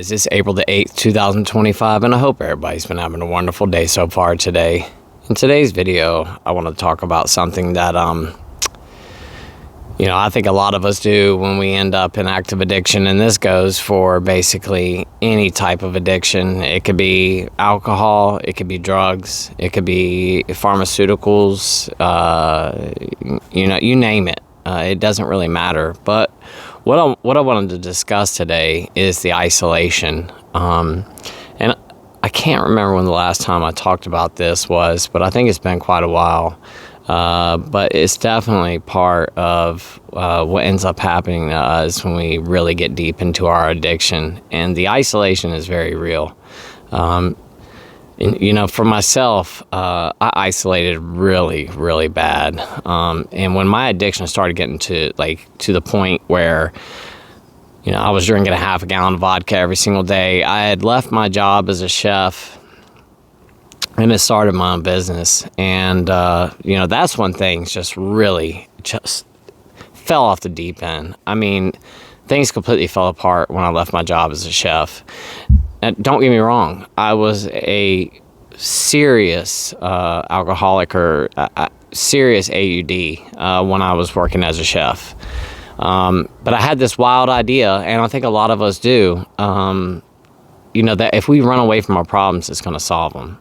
guys, it's April the 8th, 2025, and I hope everybody's been having a wonderful day so far today. In today's video, I want to talk about something that, I think a lot of us do when we end up in active addiction, and this goes for basically any type of addiction. It could be alcohol, it could be drugs, it could be pharmaceuticals, you name it. It doesn't really matter, but what I wanted to discuss today is the isolation. And I can't remember when the last time I talked about this was, but I think it's been quite a while. But it's definitely part of what ends up happening to us when we really get deep into our addiction. And the isolation is very real. For myself, I isolated really, really bad. And when my addiction started getting to the point where, I was drinking a half a gallon of vodka every single day, I had left my job as a chef and had started my own business. And, that's when things just really fell off the deep end. I mean, things completely fell apart when I left my job as a chef. And don't get me wrong, I was a serious alcoholic or serious AUD when I was working as a chef. But I had this wild idea, and I think a lot of us do, that if we run away from our problems, it's going to solve them.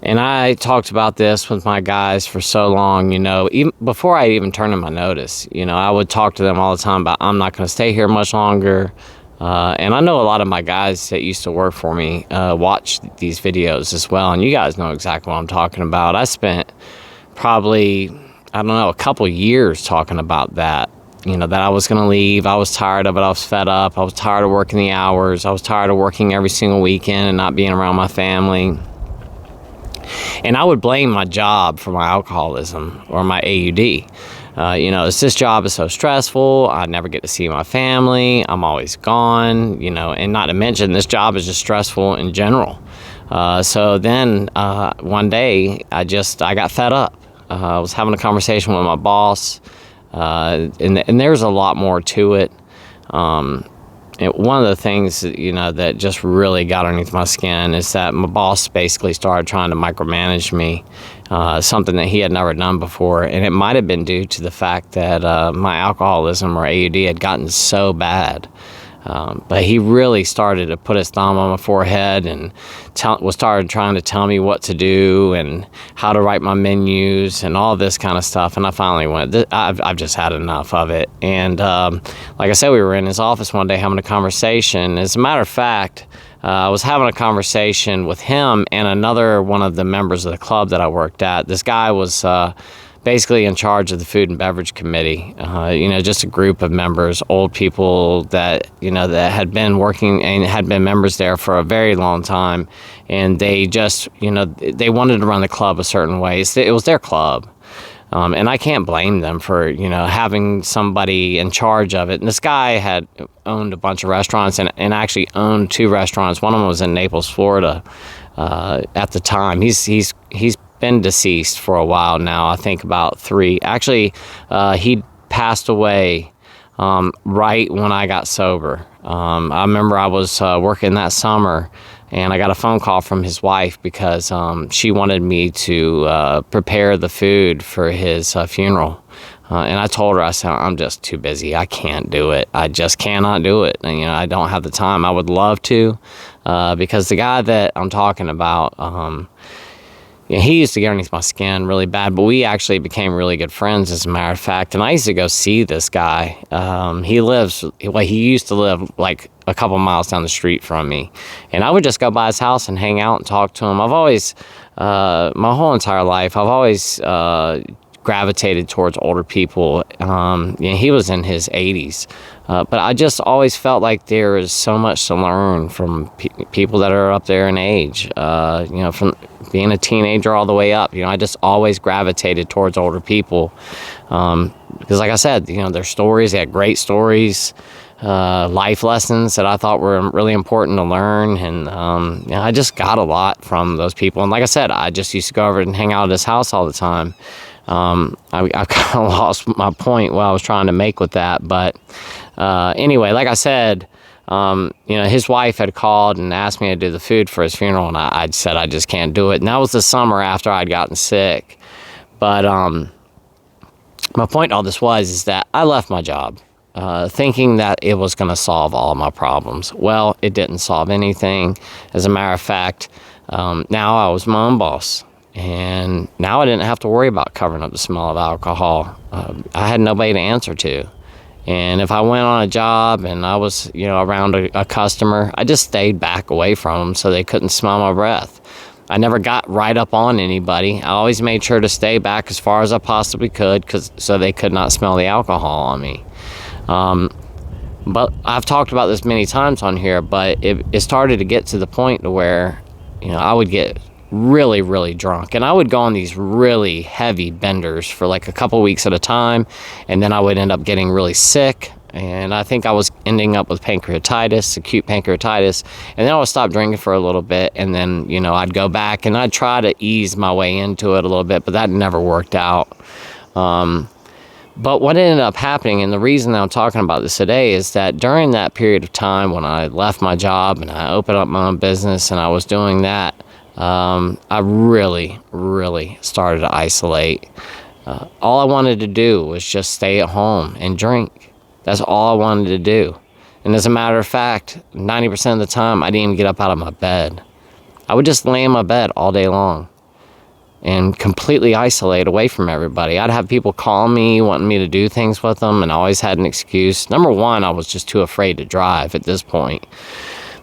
And I talked about this with my guys for so long, even before I even turned in my notice. I would talk to them all the time about, I'm not going to stay here much longer. And I know a lot of my guys that used to work for me watch these videos as well, and you guys know exactly what I'm talking about. I spent probably, a couple years talking about that, that I was going to leave. I was tired of it. I was fed up. I was tired of working the hours. I was tired of working every single weekend and not being around my family. And I would blame my job for my alcoholism or my AUD. This job is so stressful. I never get to see my family. I'm always gone, and not to mention this job is just stressful in general. So then one day I got fed up. I was having a conversation with my boss, and there's a lot more to it. One of the things, that just really got underneath my skin is that my boss basically started trying to micromanage me, something that he had never done before. And it might have been due to the fact that my alcoholism or AUD had gotten so bad. But he really started to put his thumb on my forehead and started trying to tell me what to do and how to write my menus and all this kind of stuff. And I finally went, I've just had enough of it. And like I said, we were in his office one day having a conversation. As a matter of fact, I was having a conversation with him and another one of the members of the club that I worked at. This guy was basically in charge of the food and beverage committee, just a group of members, old people that, that had been working and had been members there for a very long time. And they just, they wanted to run the club a certain way. It was their club. And I can't blame them for, having somebody in charge of it. And this guy had owned a bunch of restaurants and actually owned 2 restaurants. One of them was in Naples, Florida, at the time. He's been deceased for a while now. I think about 3. Actually, he passed away right when I got sober. I remember I was working that summer, and I got a phone call from his wife because she wanted me to prepare the food for his funeral. And I told her, I said, I'm just too busy. I can't do it. I just cannot do it. And, I don't have the time. I would love to, because the guy that I'm talking about, he used to get underneath my skin really bad, but we actually became really good friends, as a matter of fact. And I used to go see this guy. He used to live like a couple miles down the street from me. And I would just go by his house and hang out and talk to him. I've always, my whole entire life, I've always gravitated towards older people. He was in his 80s. But I just always felt like there is so much to learn from people that are up there in age, from being a teenager all the way up. I just always gravitated towards older people because, like I said, their stories, they had great stories, life lessons that I thought were really important to learn. And I just got a lot from those people. And like I said, I just used to go over and hang out at his house all the time. I kind of lost my point what I was trying to make with that. But anyway, like I said, His wife had called and asked me to do the food for his funeral, and I said I just can't do it. And that was the summer after I'd gotten sick. But my point in all this is that I left my job thinking that it was going to solve all my problems. Well, it didn't solve anything. As a matter of fact, now I was my own boss. And now I didn't have to worry about covering up the smell of alcohol. I had nobody to answer to. And if I went on a job and I was, around a customer, I just stayed back away from them so they couldn't smell my breath. I never got right up on anybody. I always made sure to stay back as far as I possibly could so they could not smell the alcohol on me. But I've talked about this many times on here, but it started to get to the point to where, I would get really, really drunk. And I would go on these really heavy benders for like a couple weeks at a time. And then I would end up getting really sick. And I think I was ending up with pancreatitis, acute pancreatitis. And then I would stop drinking for a little bit. And then, I'd go back and I'd try to ease my way into it a little bit, but that never worked out. But what ended up happening, and the reason that I'm talking about this today, is that during that period of time when I left my job and I opened up my own business and I was doing that, I really, really started to isolate. All I wanted to do was just stay at home and drink. That's all I wanted to do. And as a matter of fact, 90% of the time, I didn't even get up out of my bed. I would just lay in my bed all day long and completely isolate away from everybody. I'd have people call me, wanting me to do things with them, and I always had an excuse. Number one, I was just too afraid to drive at this point.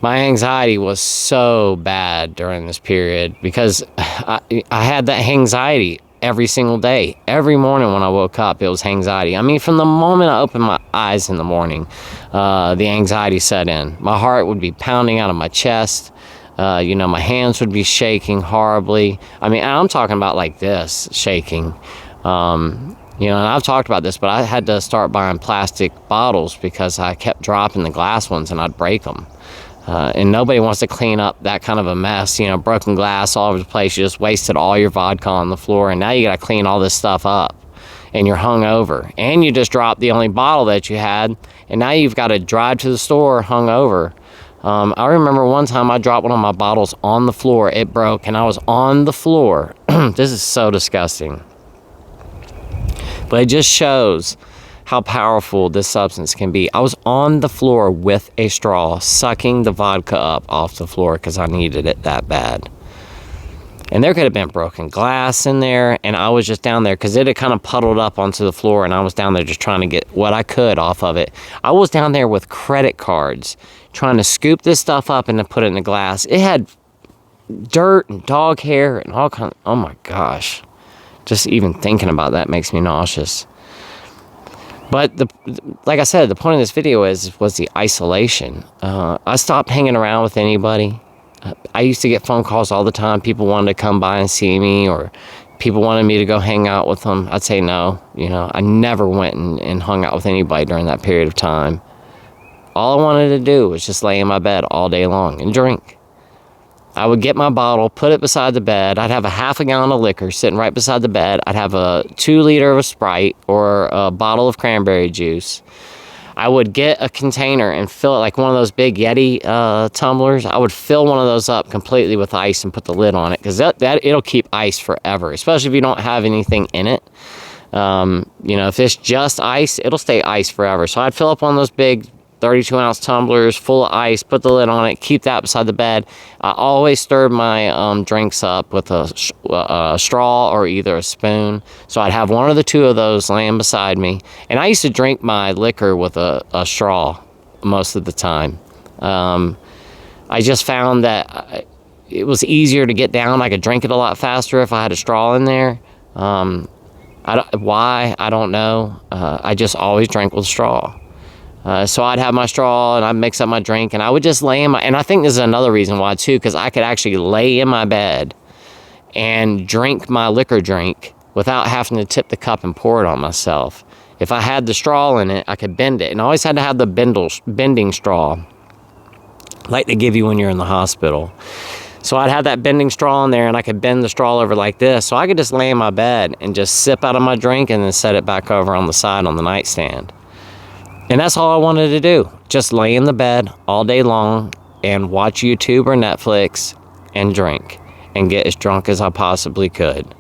My anxiety was so bad during this period because I had that anxiety every single day. Every morning when I woke up, it was anxiety. I mean, from the moment I opened my eyes in the morning, the anxiety set in. My heart would be pounding out of my chest. My hands would be shaking horribly. I mean, I'm talking about like this, shaking. And I've talked about this, but I had to start buying plastic bottles because I kept dropping the glass ones and I'd break them. And nobody wants to clean up that kind of a mess, broken glass all over the place. You just wasted all your vodka on the floor, and now you got to clean all this stuff up, and you're hungover, and you just dropped the only bottle that you had, and now you've got to drive to the store hungover. I remember one time I dropped one of my bottles on the floor. It broke, and I was on the floor. This is so disgusting. But it just shows how powerful this substance can be. I was on the floor with a straw, sucking the vodka up off the floor because I needed it that bad. And there could have been broken glass in there, and I was just down there because it had kind of puddled up onto the floor, and I was down there just trying to get what I could off of it. I was down there with credit cards trying to scoop this stuff up and to put it in the glass. It had dirt and dog hair and all kinds. Oh my gosh. Just even thinking about that makes me nauseous. But like I said, the point of this video was the isolation. I stopped hanging around with anybody. I used to get phone calls all the time. People wanted to come by and see me, or people wanted me to go hang out with them. I'd say no. I never went and hung out with anybody during that period of time. All I wanted to do was just lay in my bed all day long and drink. I would get my bottle, put it beside the bed. I'd have a half a gallon of liquor sitting right beside the bed. I'd have a 2 liter of a Sprite or a bottle of cranberry juice. I would get a container and fill it like one of those big Yeti tumblers. I would fill one of those up completely with ice and put the lid on it because that it'll keep ice forever, especially if you don't have anything in it. If it's just ice, it'll stay ice forever. So I'd fill up one of those big 32-ounce tumblers full of ice, put the lid on it, keep that beside the bed. I always stirred my drinks up with a straw or either a spoon. So I'd have one or the two of those laying beside me. And I used to drink my liquor with a straw most of the time. I just found that it was easier to get down. I could drink it a lot faster if I had a straw in there. Why? I don't know. I just always drank with a straw. So I'd have my straw and I'd mix up my drink and I would just lay in my, and I think this is another reason why too, because I could actually lay in my bed and drink my liquor drink without having to tip the cup and pour it on myself. If I had the straw in it, I could bend it, and I always had to have the bending straw like they give you when you're in the hospital. So I'd have that bending straw in there and I could bend the straw over like this, so I could just lay in my bed and just sip out of my drink and then set it back over on the side on the nightstand. And that's all I wanted to do. Just lay in the bed all day long and watch YouTube or Netflix and drink and get as drunk as I possibly could.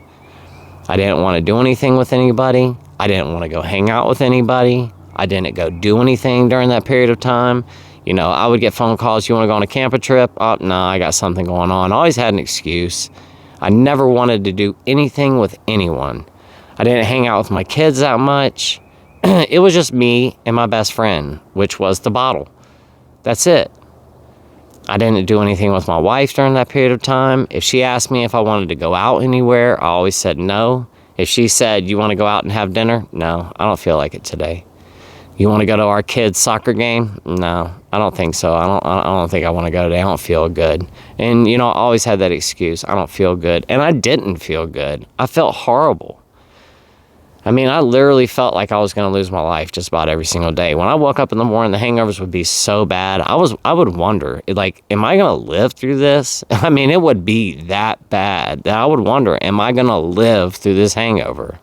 I didn't want to do anything with anybody. I didn't want to go hang out with anybody. I didn't go do anything during that period of time. You know, I would get phone calls, you want to go on a camping trip? Oh, no, I got something going on. I always had an excuse. I never wanted to do anything with anyone. I didn't hang out with my kids that much. It was just me and my best friend, which was the bottle. That's it. I didn't do anything with my wife during that period of time. If she asked me if I wanted to go out anywhere, I always said no. If she said, you want to go out and have dinner? No, I don't feel like it today. You want to go to our kids' soccer game? No, I don't think so. I don't think I want to go today. I don't feel good. And, you know, I always had that excuse. I don't feel good. And I didn't feel good. I felt horrible. I mean, I literally felt like I was going to lose my life just about every single day. When I woke up in the morning, the hangovers would be so bad. I would wonder, like, am I going to live through this? I mean, it would be that bad that I would wonder, am I going to live through this hangover?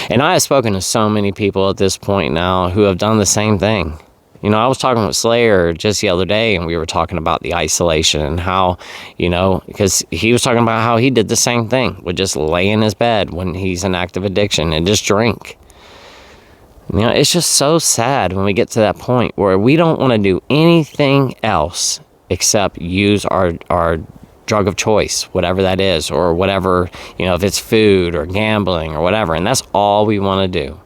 And I have spoken to so many people at this point now who have done the same thing. You know, I was talking with Slayer just the other day, and we were talking about the isolation and how, you know, because he was talking about how he did the same thing, would just lay in his bed when he's in active addiction and just drink. You know, it's just so sad when we get to that point where we don't want to do anything else except use our drug of choice, whatever that is, or whatever, you know, if it's food or gambling or whatever, and that's all we want to do.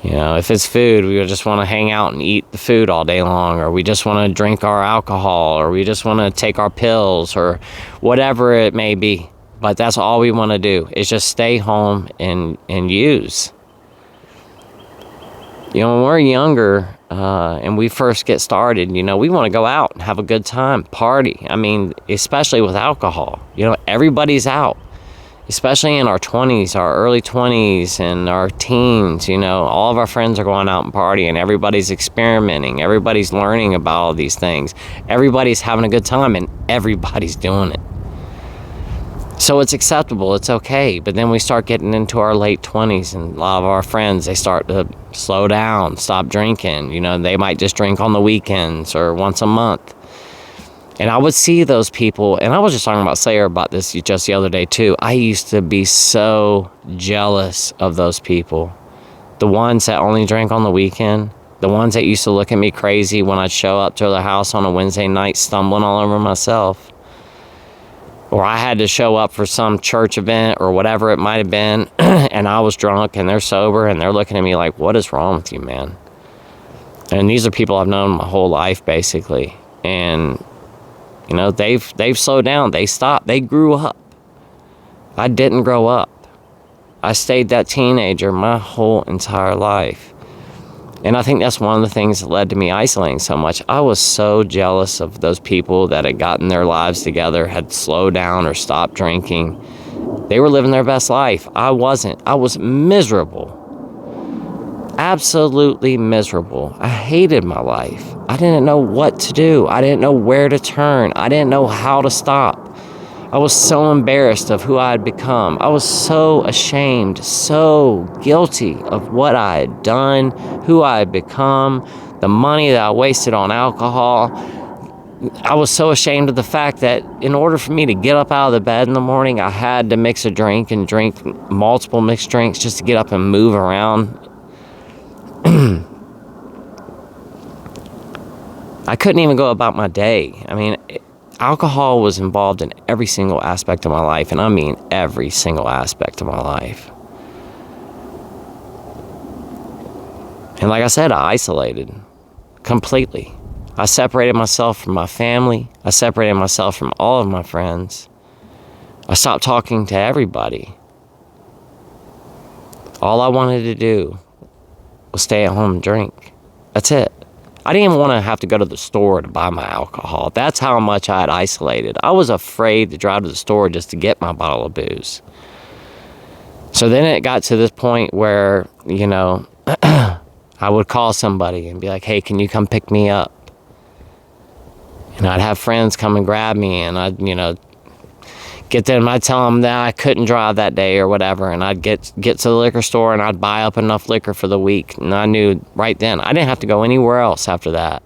You know, if it's food, we just want to hang out and eat the food all day long, or we just want to drink our alcohol, or we just want to take our pills, or whatever it may be. But that's all we want to do is just stay home and use. You know, when we're younger and we first get started, you know, we want to go out and have a good time, party. I mean, especially with alcohol. You know, everybody's out. Especially in our 20s, our early 20s and our teens, you know, all of our friends are going out and partying. Everybody's experimenting. Everybody's learning about all these things. Everybody's having a good time, and everybody's doing it. So it's acceptable. It's okay. But then we start getting into our late 20s, and a lot of our friends, they start to slow down, stop drinking. You know, they might just drink on the weekends or once a month. And I would see those people, and I was just talking about Slayer about this just the other day too. I used to be so jealous of those people. The ones that only drank on the weekend. The ones that used to look at me crazy when I'd show up to their house on a Wednesday night stumbling all over myself. Or I had to show up for some church event or whatever it might have been, and I was drunk and they're sober and they're looking at me like, what is wrong with you, man? And these are people I've known my whole life, basically. And you know, they've slowed down. They stopped. They grew up. I didn't grow up. I stayed that teenager my whole entire life. And I think that's one of the things that led to me isolating so much. I was so jealous of those people that had gotten their lives together, had slowed down or stopped drinking. They were living their best life. I wasn't. I was miserable. Absolutely miserable. I hated my life. I didn't know what to do. I didn't know where to turn. I didn't know how to stop. I was so embarrassed of who I had become. I was so ashamed, so guilty of what I had done, who I had become, the money that I wasted on alcohol. I was so ashamed of the fact that in order for me to get up out of the bed in the morning, I had to mix a drink and drink multiple mixed drinks just to get up and move around. I couldn't even go about my day. I mean, alcohol was involved in every single aspect of my life, and I mean every single aspect of my life. And like I said, I isolated completely. I separated myself from my family. I separated myself from all of my friends. I stopped talking to everybody. All I wanted to do was stay at home and drink. That's it. I didn't even want to have to go to the store to buy my alcohol. That's how much I had isolated. I was afraid to drive to the store just to get my bottle of booze. So then it got to this point where, you know, I would call somebody and be like, hey, can you come pick me up? And I'd have friends come and grab me, and I'd, you know, get them, I'd tell them that I couldn't drive that day or whatever, and I'd get to the liquor store and I'd buy up enough liquor for the week, and I knew right then I didn't have to go anywhere else after that.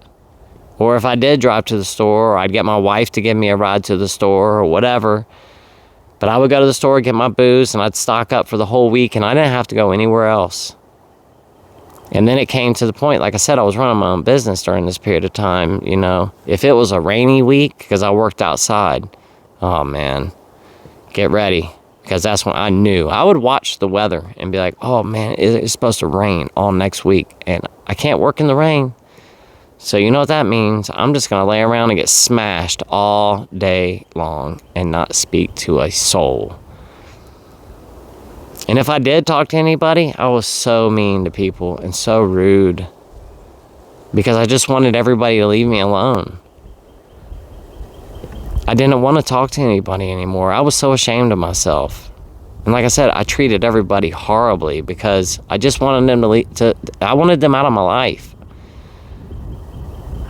Or if I did drive to the store, or I'd get my wife to give me a ride to the store or whatever, but I would go to the store, get my booze, and I'd stock up for the whole week, and I didn't have to go anywhere else. And then it came to the point, like I said, I was running my own business during this period of time, you know. If it was a rainy week, because I worked outside, oh man, get ready, because that's when I knew. I would watch the weather and be like, oh man, it's supposed to rain all next week, and I can't work in the rain. So you know what that means? I'm just going to lay around and get smashed all day long and not speak to a soul. And if I did talk to anybody, I was so mean to people and so rude, because I just wanted everybody to leave me alone. I didn't want to talk to anybody anymore. I was so ashamed of myself. And like I said, I treated everybody horribly because I just wanted them I wanted them out of my life.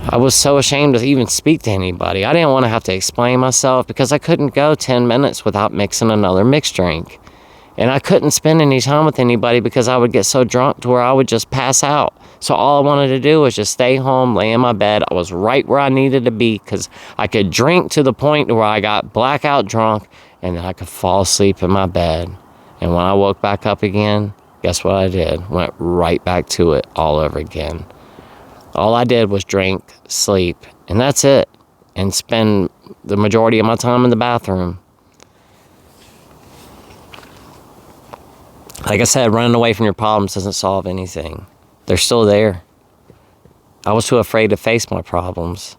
I was so ashamed to even speak to anybody. I didn't want to have to explain myself because I couldn't go 10 minutes without mixing another mixed drink. And I couldn't spend any time with anybody because I would get so drunk to where I would just pass out. So all I wanted to do was just stay home, lay in my bed. I was right where I needed to be because I could drink to the point where I got blackout drunk and then I could fall asleep in my bed. And when I woke back up again, guess what I did? Went right back to it all over again. All I did was drink, sleep, and that's it. And spend the majority of my time in the bathroom. Like I said, running away from your problems doesn't solve anything. They're still there. I was too afraid to face my problems.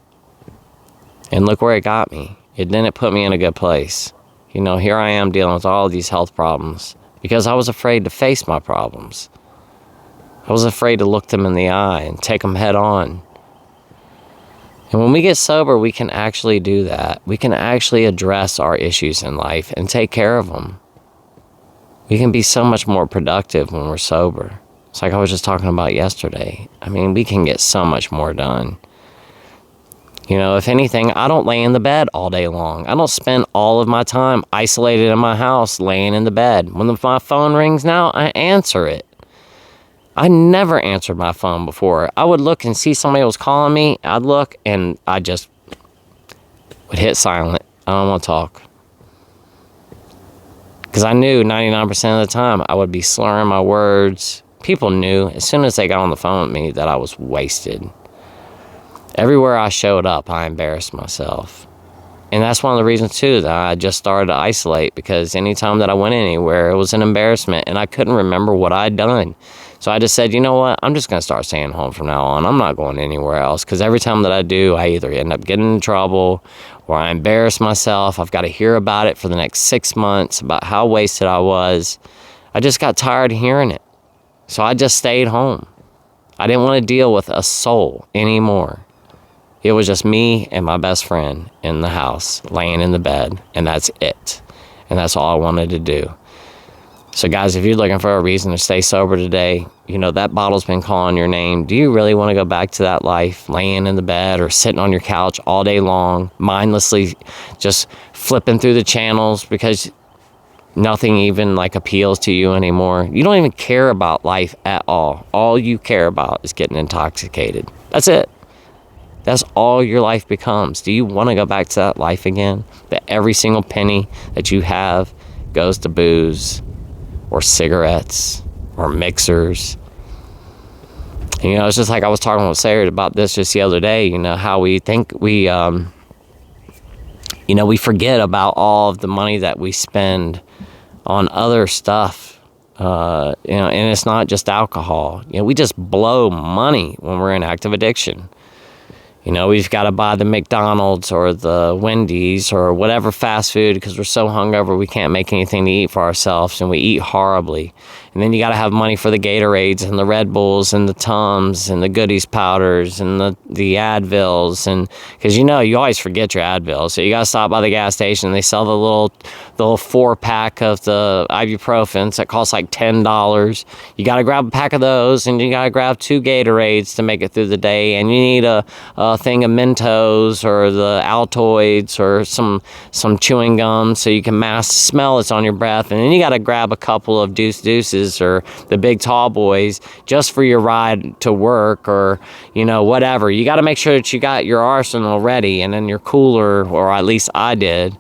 And look where it got me. It didn't put me in a good place. You know, here I am dealing with all of these health problems because I was afraid to face my problems. I was afraid to look them in the eye and take them head on. And when we get sober, we can actually do that. We can actually address our issues in life and take care of them. We can be so much more productive when we're sober. It's like I was just talking about yesterday. I mean, we can get so much more done. You know, if anything, I don't lay in the bed all day long. I don't spend all of my time isolated in my house laying in the bed. When my phone rings now, I answer it. I never answered my phone before. I would look and see somebody was calling me. I'd look and I just would hit silent. I don't want to talk. Because I knew 99% of the time I would be slurring my words. People knew as soon as they got on the phone with me that I was wasted. Everywhere I showed up, I embarrassed myself. And that's one of the reasons, too, that I just started to isolate, because anytime that I went anywhere, it was an embarrassment, and I couldn't remember what I'd done. So I just said, you know what, I'm just going to start staying home from now on. I'm not going anywhere else, because every time that I do, I either end up getting in trouble or I embarrass myself. I've got to hear about it for the next 6 months, about how wasted I was. I just got tired of hearing it. So I just stayed home. I didn't want to deal with a soul anymore. It was just me and my best friend in the house, laying in the bed, and that's it. And that's all I wanted to do. So guys, if you're looking for a reason to stay sober today, you know, that bottle's been calling your name. Do you really want to go back to that life, laying in the bed or sitting on your couch all day long, mindlessly just flipping through the channels because nothing even like appeals to you anymore? You don't even care about life at all. All you care about is getting intoxicated. That's it. That's all your life becomes. Do you want to go back to that life again? That every single penny that you have goes to booze or cigarettes or mixers? You know, it's just like I was talking with Sarah about this just the other day, you know, how we think we forget about all of the money that we spend on other stuff, and it's not just alcohol. You know, we just blow money when we're in active addiction. You know, we've got to buy the McDonald's or the Wendy's or whatever fast food because we're so hungover we can't make anything to eat for ourselves, and we eat horribly. And then you got to have money for the Gatorades and the Red Bulls and the Tums and the Goodies powders and the Advils, and because you always forget your Advil, so you got to stop by the gas station. They sell the little 4-pack of the ibuprofens that cost like $10. You got to grab a pack of those, and you got to grab 2 Gatorades to make it through the day, and you need a a thing of Mentos or the Altoids or some chewing gum so you can mask the smell that's on your breath. And then you got to grab a couple of Deuces or the big tall boys just for your ride to work or, whatever. You got to make sure that you got your arsenal ready and then your cooler, or at least I did.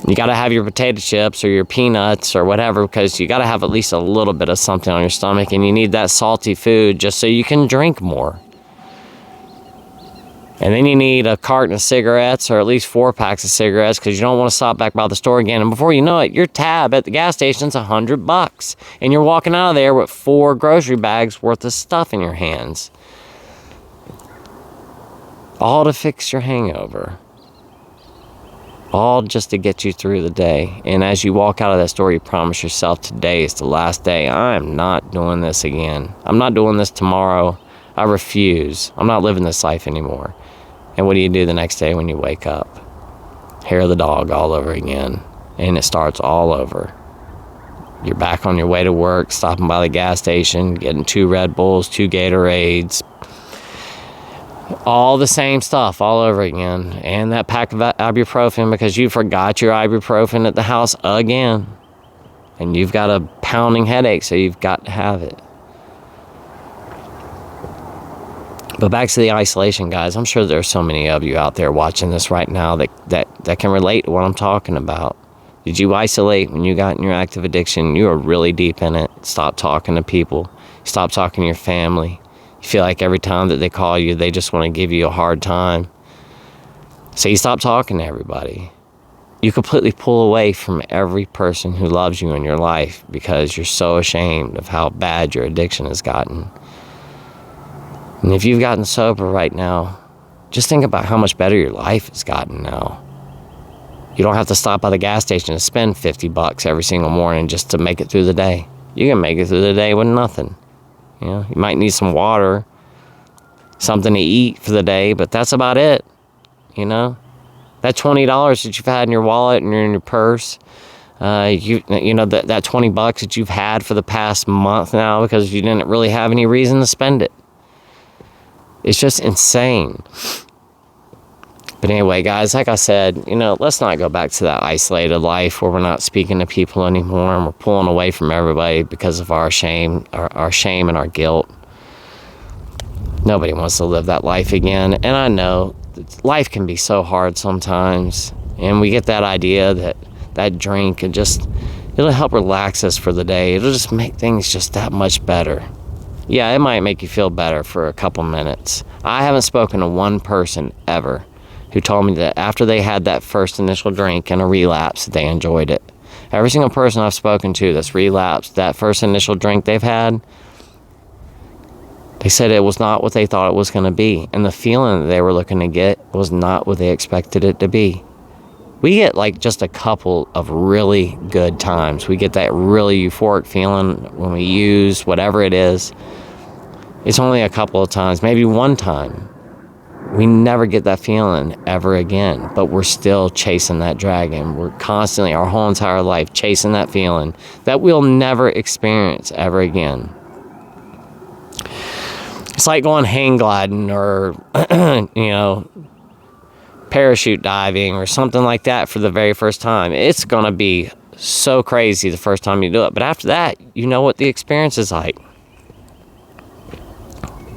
You got to have your potato chips or your peanuts or whatever, because you got to have at least a little bit of something on your stomach, and you need that salty food just so you can drink more. And then you need a carton of cigarettes, or at least 4 packs of cigarettes, because you don't want to stop back by the store again. And before you know it, your tab at the gas station's $100, and you're walking out of there with 4 grocery bags worth of stuff in your hands. All to fix your hangover. All just to get you through the day. And as you walk out of that store, you promise yourself, today is the last day. I am not doing this again. I'm not doing this tomorrow. I refuse. I'm not living this life anymore. And what do you do the next day when you wake up? Hair of the dog all over again. And it starts all over. You're back on your way to work, stopping by the gas station, getting 2 Red Bulls, 2 Gatorades, all the same stuff all over again. And that pack of ibuprofen because you forgot your ibuprofen at the house again. And you've got a pounding headache, so you've got to have it. But back to the isolation, guys. I'm sure there's so many of you out there watching this right now that can relate to what I'm talking about. Did you isolate when you got in your active addiction? You were really deep in it. Stop talking to people. Stop talking to your family. You feel like every time that they call you, they just want to give you a hard time. So you stop talking to everybody. You completely pull away from every person who loves you in your life because you're so ashamed of how bad your addiction has gotten. And if you've gotten sober right now, just think about how much better your life has gotten now. You don't have to stop by the gas station and spend $50 every single morning just to make it through the day. You can make it through the day with nothing. You might need some water, something to eat for the day, but that's about it. That $20 that you've had in your wallet and in your purse, that $20 that you've had for the past month now because you didn't really have any reason to spend it. It's just insane. But anyway, guys, like I said, let's not go back to that isolated life where we're not speaking to people anymore and we're pulling away from everybody because of our shame and our guilt. Nobody wants to live that life again. And I know life can be so hard sometimes. And we get that idea that drink it'll help relax us for the day. It'll just make things just that much better. Yeah, it might make you feel better for a couple minutes. I haven't spoken to one person ever who told me that after they had that first initial drink and a relapse, they enjoyed it. Every single person I've spoken to that's relapsed, that first initial drink they've had, they said it was not what they thought it was going to be. And the feeling that they were looking to get was not what they expected it to be. We get just a couple of really good times. We get that really euphoric feeling when we use whatever it is. It's only a couple of times, maybe one time. We never get that feeling ever again, but we're still chasing that dragon. We're constantly, our whole entire life, chasing that feeling that we'll never experience ever again. It's like going hang gliding or, parachute diving or something like that for the very first time. It's going to be so crazy the first time you do it, but after that, you know what the experience is like.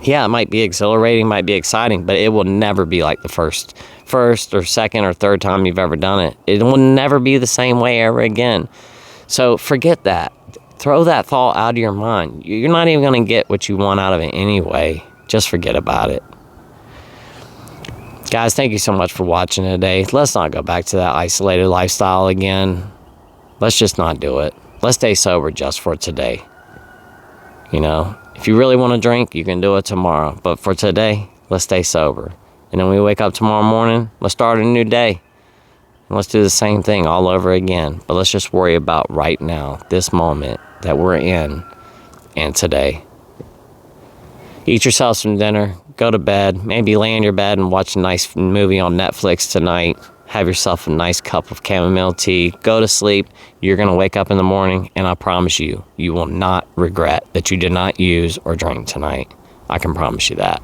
Yeah, it might be exhilarating, might be exciting, but it will never be like the first or second or third time you've ever done it. It will never be the same way ever again. So forget that. Throw that thought out of your mind. You're not even going to get what you want out of it anyway. Just forget about it. Guys, thank you so much for watching today. Let's not go back to that isolated lifestyle again. Let's just not do it. Let's stay sober just for today. If you really want to drink, you can do it tomorrow. But for today, let's stay sober. And then when we wake up tomorrow morning, let's start a new day. And let's do the same thing all over again. But let's just worry about right now, this moment that we're in, and today. Eat yourself some dinner, go to bed, maybe lay in your bed and watch a nice movie on Netflix tonight. Have yourself a nice cup of chamomile tea, go to sleep. You're going to wake up in the morning, and I promise you, you will not regret that you did not use or drink tonight. I can promise you that.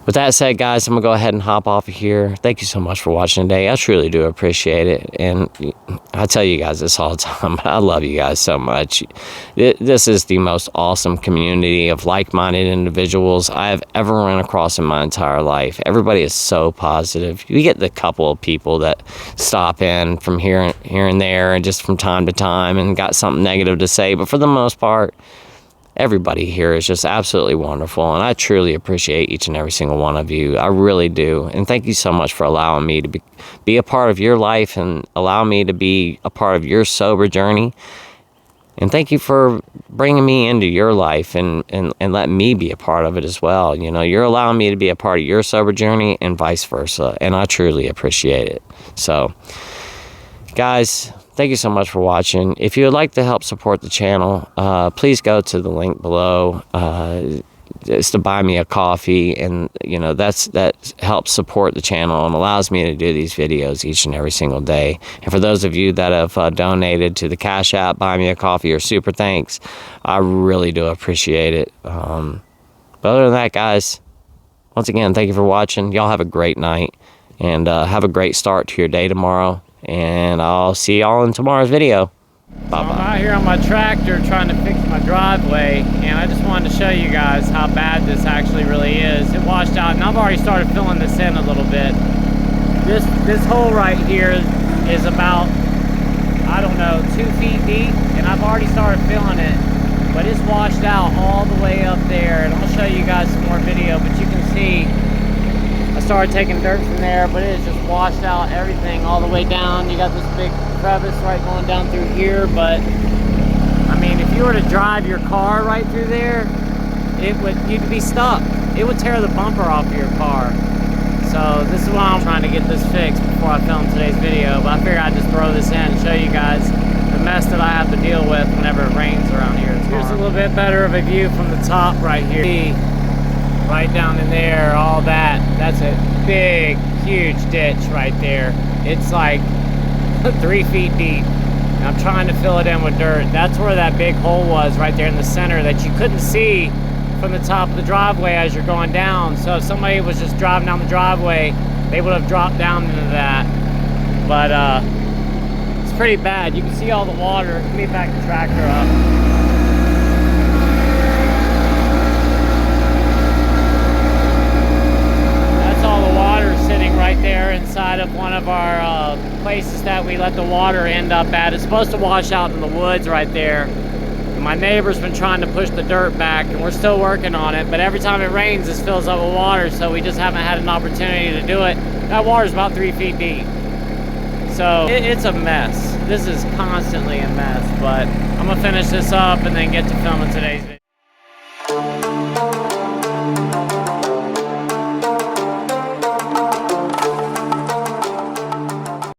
With that said, guys, I'm going to go ahead and hop off of here. Thank you so much for watching today. I truly do appreciate it. And I tell you guys this all the time, but I love you guys so much. This is the most awesome community of like-minded individuals I have ever run across in my entire life. Everybody is so positive. You get the couple of people that stop in from here and there and just from time to time and got something negative to say. But for the most part, everybody here is just absolutely wonderful, and I truly appreciate each and every single one of you. I really do. And thank you so much for allowing me to be a part of your life and allow me to be a part of your sober journey. And thank you for bringing me into your life and letting me be a part of it as well. You know, you're allowing me to be a part of your sober journey and vice versa, and I truly appreciate it. So, guys, thank you so much for watching. If you would like to help support the channel, please go to the link below. It's to buy me a coffee, and you know that helps support the channel and allows me to do these videos each and every single day. And for those of you that have donated to the Cash App, buy me a coffee, or super thanks, I really do appreciate it. But other than that, guys, once again, thank you for watching. Y'all have a great night, and have a great start to your day tomorrow. And I'll see y'all in tomorrow's video. Bye-bye. I'm out here on my tractor trying to fix my driveway, and I just wanted to show you guys how bad this actually really is. It washed out, and I've already started filling this in a little bit. This hole right here is about, I don't know, 2 feet deep, and I've already started filling it, but it's washed out all the way up there. And I'll show you guys some more video, but you can see I started taking dirt from there, but it has just washed out everything all the way down. You got this big crevice right going down through here, but I mean, if you were to drive your car right through there, you'd be stuck. It would tear the bumper off of your car. So this is why I'm trying to get this fixed before I film today's video. But I figured I'd just throw this in and show you guys the mess that I have to deal with whenever it rains around here. Here's a little bit better of a view from the top right here. Right down in there, all that. That's a big, huge ditch right there. It's like 3 feet deep. And I'm trying to fill it in with dirt. That's where that big hole was right there in the center that you couldn't see from the top of the driveway as you're going down. So if somebody was just driving down the driveway, they would have dropped down into that. But it's pretty bad. You can see all the water. Let me back the tractor up. Sitting right there inside of one of our places that we let the water end up at. It's supposed to wash out in the woods right there. And my neighbor's been trying to push the dirt back, and we're still working on it, but every time it rains this fills up with water, so we just haven't had an opportunity to do it. That water's about 3 feet deep, so it's a mess. This is constantly a mess, but I'm gonna finish this up and then get to filming today's video.